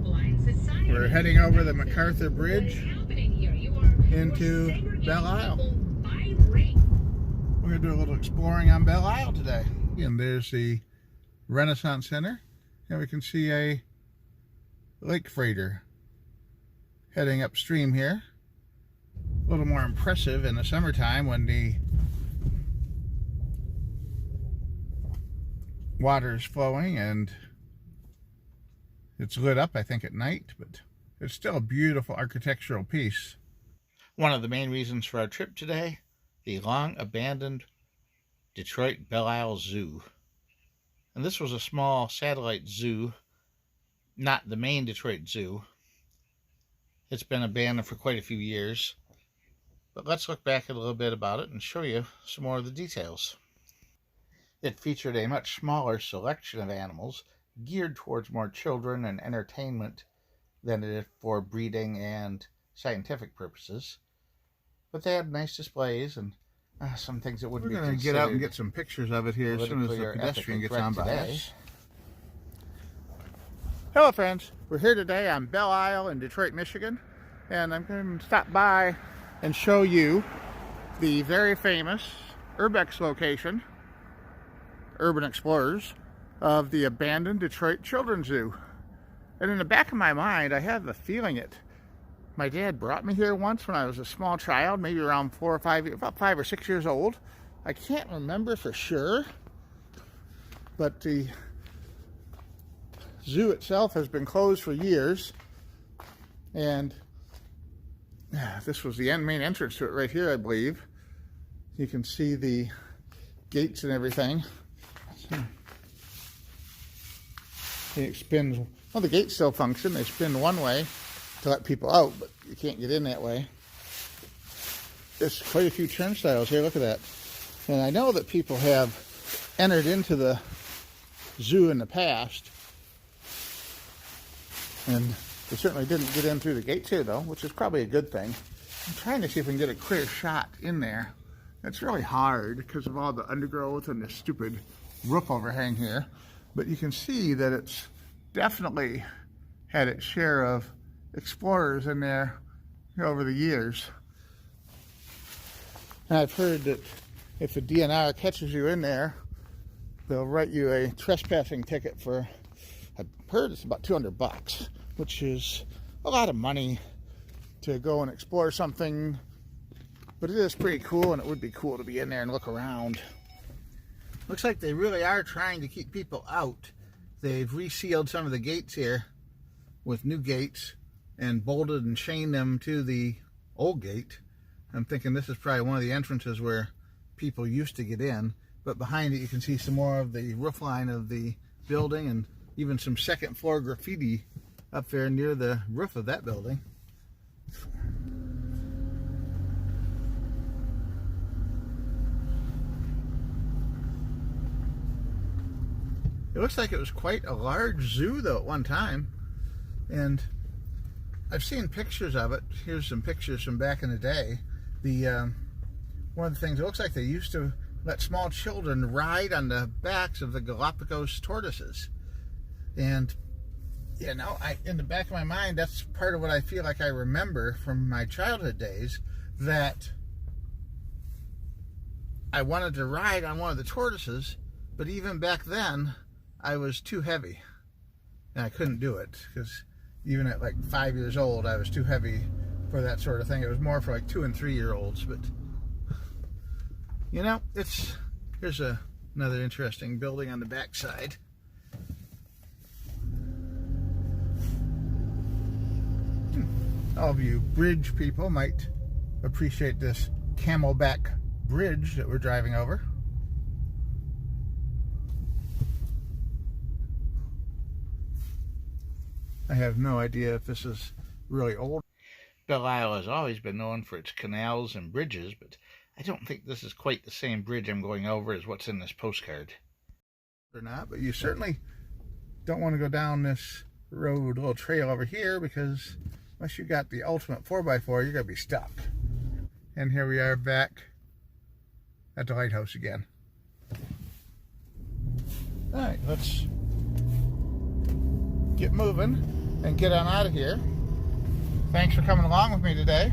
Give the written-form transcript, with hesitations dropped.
We're heading over the MacArthur Bridge into Belle Isle. We're going to do a little exploring on Belle Isle today. And there's the Renaissance Center, and we can see a lake freighter heading upstream here. A little more impressive in the summertime when the water is flowing and it's lit up, I think, at night, but it's still a beautiful architectural piece. One of the main reasons for our trip today, the long-abandoned Detroit Belle Isle Zoo. And this was a small satellite zoo, not the main Detroit Zoo. It's been abandoned for quite a few years. But let's look back a little bit about it and show you some more of the details. It featured a much smaller selection of animals geared towards more children and entertainment than it did for breeding and scientific purposes. But they had nice displays and some things that wouldn't be considered. We're going to get out and get some pictures of it here as soon as the pedestrian gets on by us. Hello friends, we're here today on Belle Isle in Detroit, Michigan, and I'm going to stop by and show you the very famous urbex location, Urban Explorers, of the abandoned Detroit Children's Zoo. And in the back of my mind, I have the feeling my dad brought me here once when I was a small child, maybe around 5 or 6 years old. I can't remember for sure, but the zoo itself has been closed for years, and this was the main entrance to it right here, I believe. You can see the gates and everything. It spins. Well, the gates still function. They spin one way to let people out, but you can't get in that way. There's quite a few turnstiles here. Look at that. And I know that people have entered into the zoo in the past, and they certainly didn't get in through the gates here, though, which is probably a good thing. I'm trying to see if we can get a clear shot in there. It's really hard because of all the undergrowth and the stupid roof overhang here. But you can see that it's definitely had its share of explorers in there over the years. And I've heard that if the DNR catches you in there, they'll write you a trespassing ticket for, I've heard it's about $200, which is a lot of money to go and explore something. But it is pretty cool, and it would be cool to be in there and look around. Looks like they really are trying to keep people out. They've resealed some of the gates here with new gates and bolted and chained them to the old gate. I'm thinking this is probably one of the entrances where people used to get in. But behind it you can see some more of the roof line of the building and even some second floor graffiti up there near the roof of that building. It looks like it was quite a large zoo, though, at one time. And I've seen pictures of it. Here's some pictures from back in the day. One of the things, it looks like they used to let small children ride on the backs of the Galapagos tortoises. And, you know, in the back of my mind, that's part of what I feel like I remember from my childhood days, that I wanted to ride on one of the tortoises, but even back then, I was too heavy, and I couldn't do it, because even at like 5 years old, I was too heavy for that sort of thing. It was more for like 2- and 3-year-olds, but, you know, here's another interesting building on the backside. All of you bridge people might appreciate this camelback bridge that we're driving over. I have no idea if this is really old. Belle Isle has always been known for its canals and bridges, but I don't think this is quite the same bridge I'm going over as what's in this postcard. Or not, but you certainly don't want to go down this road, little trail over here, because unless you got the ultimate 4x4, you're going to be stuck. And here we are back at the lighthouse again. All right, let's get moving and get on out of here. Thanks for coming along with me today.